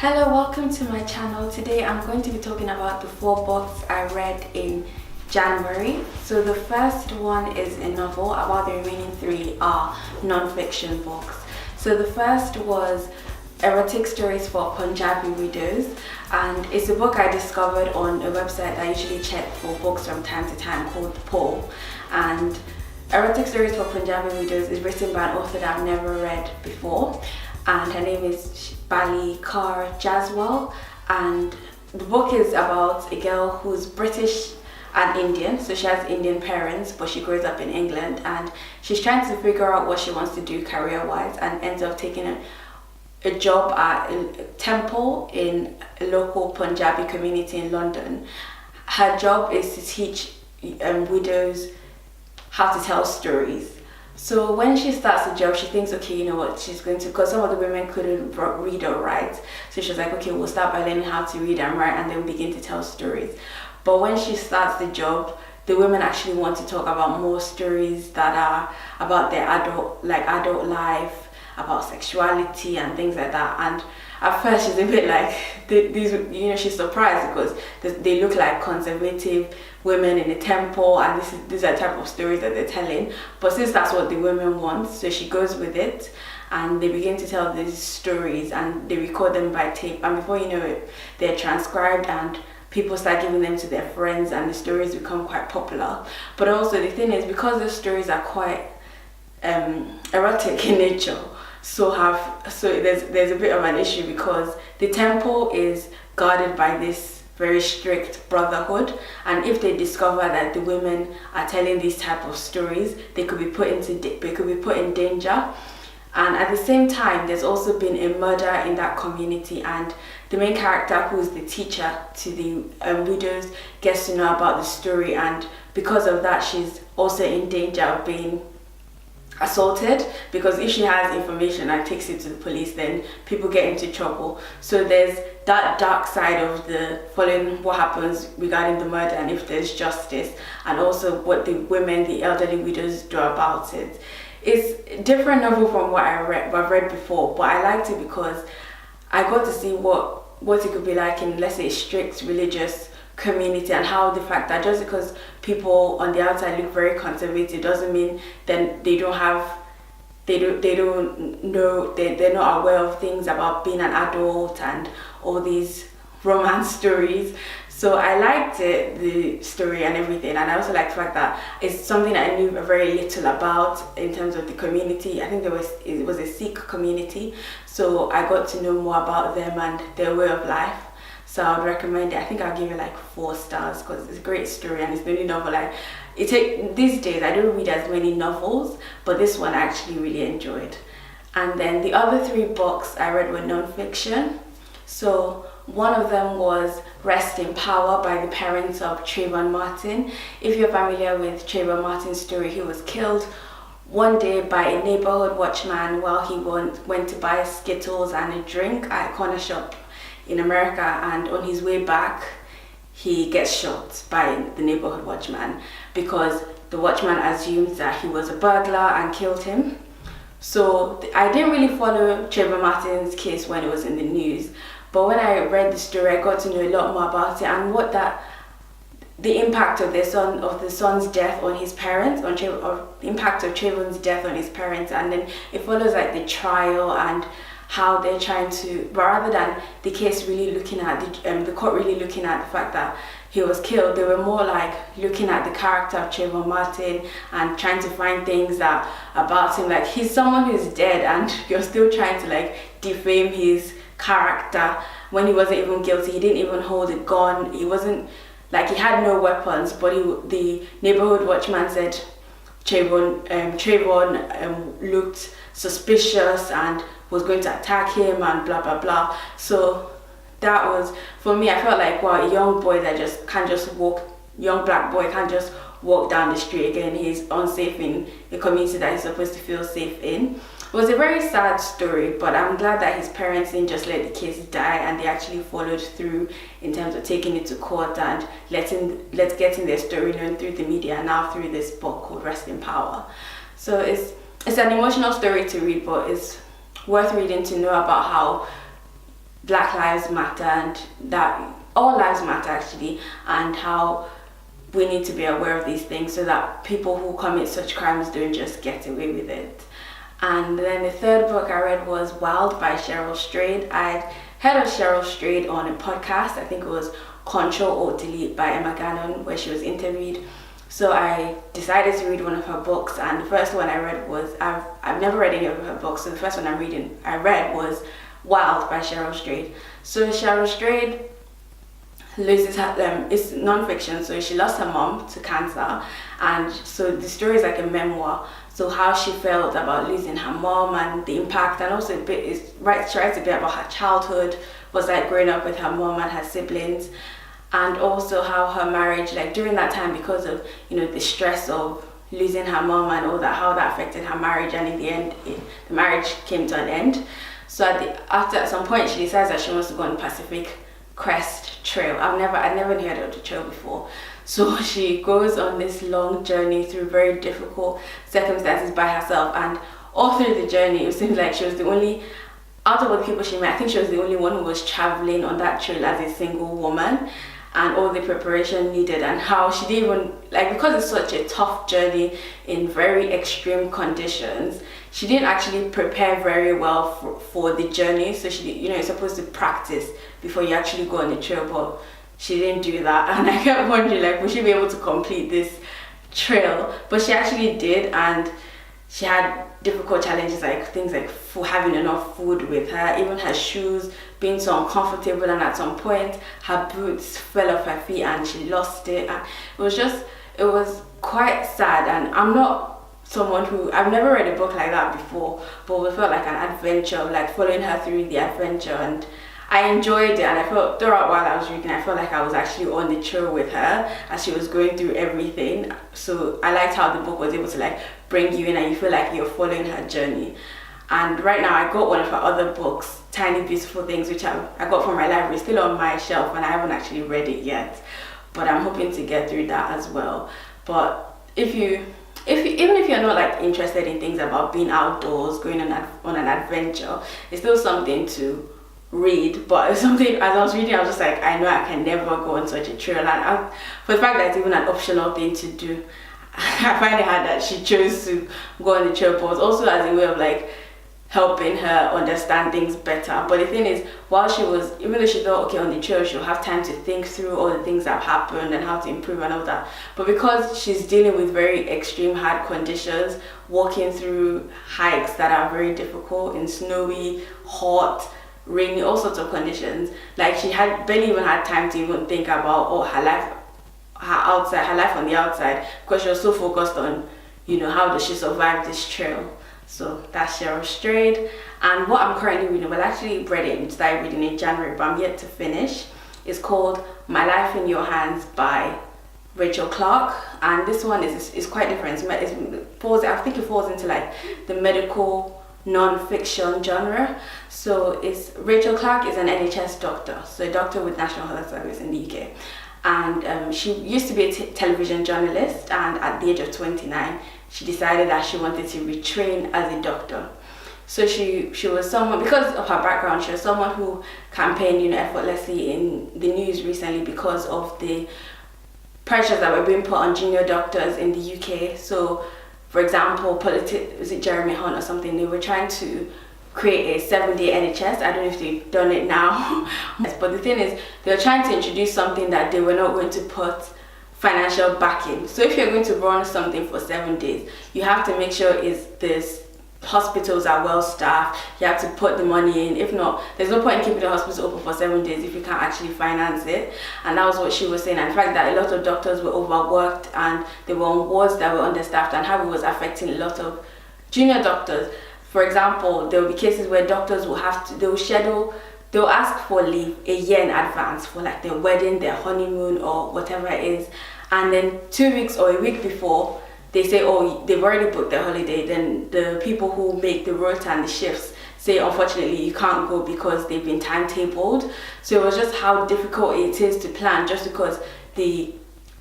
Hello, welcome to my channel. Today I'm going to be talking about the 4 books I read in January. So the first one is a novel, about the remaining 3 are non-fiction books. So the first was Erotic Stories for Punjabi Readers, and it's a book I discovered on a website that I usually check for books from time to time called Paul. And Erotic Stories for Punjabi Readers is written by an author that I've never read before, and her name is Balli, Kaur, Jaswal. And the book is about a girl who's British and Indian, so she has Indian parents, but she grows up in England, and she's trying to figure out what she wants to do career-wise, and ends up taking a job at a temple in a local Punjabi community in London. Her job is to teach widows how to tell stories. So when she starts the job, she thinks, okay, you know what, she's going to, because some of the women couldn't read or write, so she's like, okay, we'll start by learning how to read and write and then begin to tell stories. But when she starts the job, the women actually want to talk about more stories that are about their adult life, about sexuality and things like that. And at first she's a bit like, she's surprised because they look like conservative women in a temple, and these are the type of stories that they're telling. But since that's what the women want, so she goes with it, and they begin to tell these stories, and they record them by tape, and before you know it, they're transcribed, and people start giving them to their friends, and the stories become quite popular. But also the thing is, because the stories are quite erotic in nature, so there's a bit of an issue, because the temple is guarded by this very strict brotherhood, and if they discover that the women are telling these type of stories, they could be put in danger. And at the same time, there's also been a murder in that community, and the main character, who is the teacher to the widows, gets to know about the story, and because of that, she's also in danger of being assaulted, because if she has information and takes it to the police, then people get into trouble. So there's that dark side of the following what happens regarding the murder, and if there's justice, and also what the women, the elderly widows, do about it. It's a different novel from what I've read before, but I liked it because I got to see what it could be like in, let's say, a strict religious community, and how the fact that just because people on the outside look very conservative doesn't mean then they're not aware of things about being an adult and all these romance stories. So I liked it, the story and everything, and I also liked the fact that it's something I knew very little about in terms of the community. I think it was a Sikh community, so I got to know more about them and their way of life. So I would recommend it. I think I'll give it like 4 stars because it's a great story, and it's the only novel these days I don't read as many novels, but this one I actually really enjoyed. And then the other 3 books I read were non-fiction. So one of them was Rest in Power by the parents of Trayvon Martin. If you're familiar with Trayvon Martin's story, he was killed one day by a neighborhood watchman while he went to buy Skittles and a drink at a corner shop in America, and on his way back he gets shot by the neighborhood watchman because the watchman assumes that he was a burglar and killed him. So I didn't really follow Trayvon Martin's case when it was in the news, but when I read the story, I got to know a lot more about it, and the impact of the son's death on his parents, or the impact of Trayvon's death on his parents. And then it follows like the trial and how they're trying to, but rather than the case really looking at the court really looking at the fact that he was killed, they were more like looking at the character of Trayvon Martin and trying to find things about him, like he's someone who's dead and you're still trying to like defame his character when he wasn't even guilty. He didn't even hold a gun. He wasn't like, he had no weapons, but the neighborhood watchman said Trayvon looked suspicious and was going to attack him and blah blah blah. So that was, for me, I felt like, wow, a young black boy can't just walk down the street again. He's unsafe in a community that he's supposed to feel safe in. It was a very sad story, but I'm glad that his parents didn't just let the case die, and they actually followed through in terms of taking it to court and getting their story known through the media, and now through this book called Rest in Power. So it's an emotional story to read, but it's worth reading to know about how Black Lives Matter and that all lives matter actually, and how we need to be aware of these things so that people who commit such crimes don't just get away with it. And then the third book I read was Wild by Cheryl Strayed. I'd heard of Cheryl Strayed on a podcast. I think it was Control or Delete by Emma Gannon, where she was interviewed. So I decided to read one of her books, and the first one I read was, I've never read any of her books, so the first one I read was Wild by Cheryl Strayed. So Cheryl Strayed loses her, it's non-fiction, so she lost her mom to cancer, and so the story is like a memoir, so how she felt about losing her mom and the impact, and also writes a bit about her childhood, was like growing up with her mom and her siblings, and also how her marriage, like during that time, because of the stress of losing her mom and all that, how that affected her marriage, and in the end the marriage came to an end. So at some point she decides that she wants to go on Pacific Crest Trail. I'd never heard of the trail before. So she goes on this long journey through very difficult circumstances by herself, and all through the journey it seems like she was the only, out of all the people she met, I think she was the only one who was traveling on that trail as a single woman, and all the preparation needed, and how she didn't even, because it's such a tough journey in very extreme conditions, she didn't actually prepare very well for the journey. So she, you're supposed to practice before you actually go on the trail, but she didn't do that. And I kept wondering, will she be able to complete this trail? But she actually did, and she had difficult challenges, like things like having enough food with her, even her shoes being so uncomfortable, and at some point her boots fell off her feet and she lost it, and it was quite sad. And I'm not someone I've never read a book like that before, but it felt like an adventure, like following her through the adventure, and I enjoyed it. And I felt throughout while I was reading, I felt like I was actually on the trail with her as she was going through everything. So I liked how the book was able to bring you in, and you feel like you're following her journey. And right now I got one of her other books, Tiny Beautiful Things, which I got from my library, still on my shelf, and I haven't actually read it yet, but I'm hoping to get through that as well. But even if you're not interested in things about being outdoors, going on an adventure, it's still something to read. But it's something, as I was reading, I was just like, I know I can never go on such a trail, and for the fact that it's even an optional thing to do, I find it hard that she chose to go on the trail, but also as a way of helping her understand things better. But the thing is, even though she thought, okay, on the trail she'll have time to think through all the things that have happened and how to improve and all that, but because she's dealing with very extreme hard conditions, walking through hikes that are very difficult in snowy, hot, rainy, all sorts of conditions, she had barely even had time to even think about her life on the outside, because she was so focused on how does she survive this trail. So that's Cheryl Strayed. And what I'm currently reading, well, I actually started reading in January, but I'm yet to finish. It's called My Life in Your Hands by Rachel Clarke. And this one is quite different. I think it falls into the medical non-fiction genre. So Rachel Clarke is an NHS doctor, so a doctor with National Health Service in the UK. And she used to be a television journalist, and at the age of 29, she decided that she wanted to retrain as a doctor. So she was someone, because of her background, she was someone who campaigned effortlessly in the news recently because of the pressures that were being put on junior doctors in the UK. So, for example, was it Jeremy Hunt or something? They were trying to create a 7-day NHS. I don't know if they've done it now. But the thing is, they were trying to introduce something that they were not going to put financial backing. So if you're going to run something for 7 days, you have to make sure hospitals are well staffed. You have to put the money in. If not, there's no point in keeping the hospital open for 7 days if you can't actually finance it. And that was what she was saying. And the fact that a lot of doctors were overworked and they were on wards that were understaffed, and how it was affecting a lot of junior doctors. For example, there will be cases where doctors will they'll ask for leave a year in advance for their wedding, their honeymoon, or whatever it is. And then 2 weeks or a week before, they say, oh, they've already booked their holiday. Then the people who make the rota and the shifts say, unfortunately, you can't go because they've been timetabled. So it was just how difficult it is to plan, just because the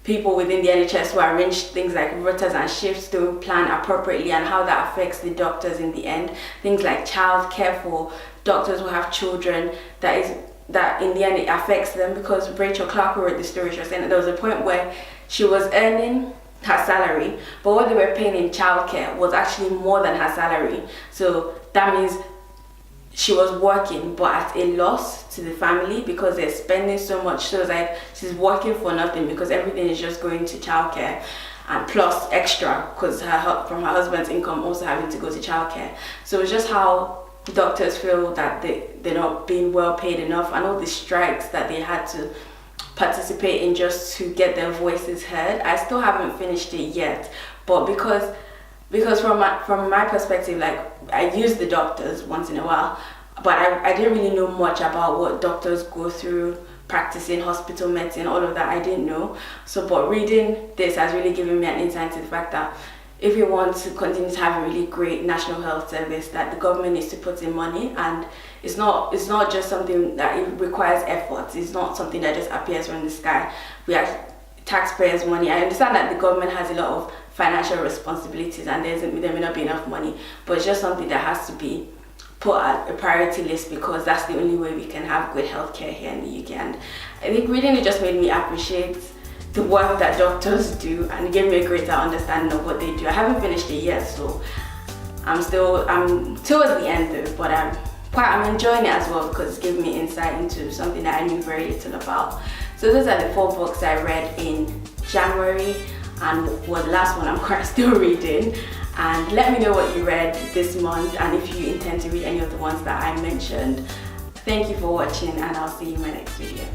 people within the NHS who arrange things like rotas and shifts don't plan appropriately, and how that affects the doctors in the end. Things like childcare for doctors will have children that in the end it affects them, because Rachel Clarke wrote the story, she was saying that there was a point where she was earning her salary, but what they were paying in childcare was actually more than her salary. So that means she was working but at a loss to the family because they're spending so much. So it's like she's working for nothing because everything is just going to childcare, and plus extra because from her husband's income also having to go to childcare. So it's just how doctors feel that they're not being well paid enough, and all the strikes that they had to participate in just to get their voices heard. I still haven't finished it yet, but because from my perspective, like, I use the doctors once in a while, but I didn't really know much about what doctors go through practicing hospital medicine, all of that I didn't know. So but reading this has really given me an insight to the fact that if we want to continue to have a really great national health service, that the government needs to put in money, and it's not just something that it requires effort. It's not something that just appears from the sky. We have taxpayers' money. I understand that the government has a lot of financial responsibilities and there may not be enough money, but it's just something that has to be put at a priority list, because that's the only way we can have good healthcare here in the UK. And I think reading it just made me appreciate the work that doctors do, and it gave me a greater understanding of what they do. I haven't finished it yet, so I'm towards the end though, but I'm enjoying it as well because it's giving me insight into something that I knew very little about. So those are the 4 books I read in January, and the last one I'm currently still reading. And let me know what you read this month, and if you intend to read any of the ones that I mentioned. Thank you for watching, and I'll see you in my next video.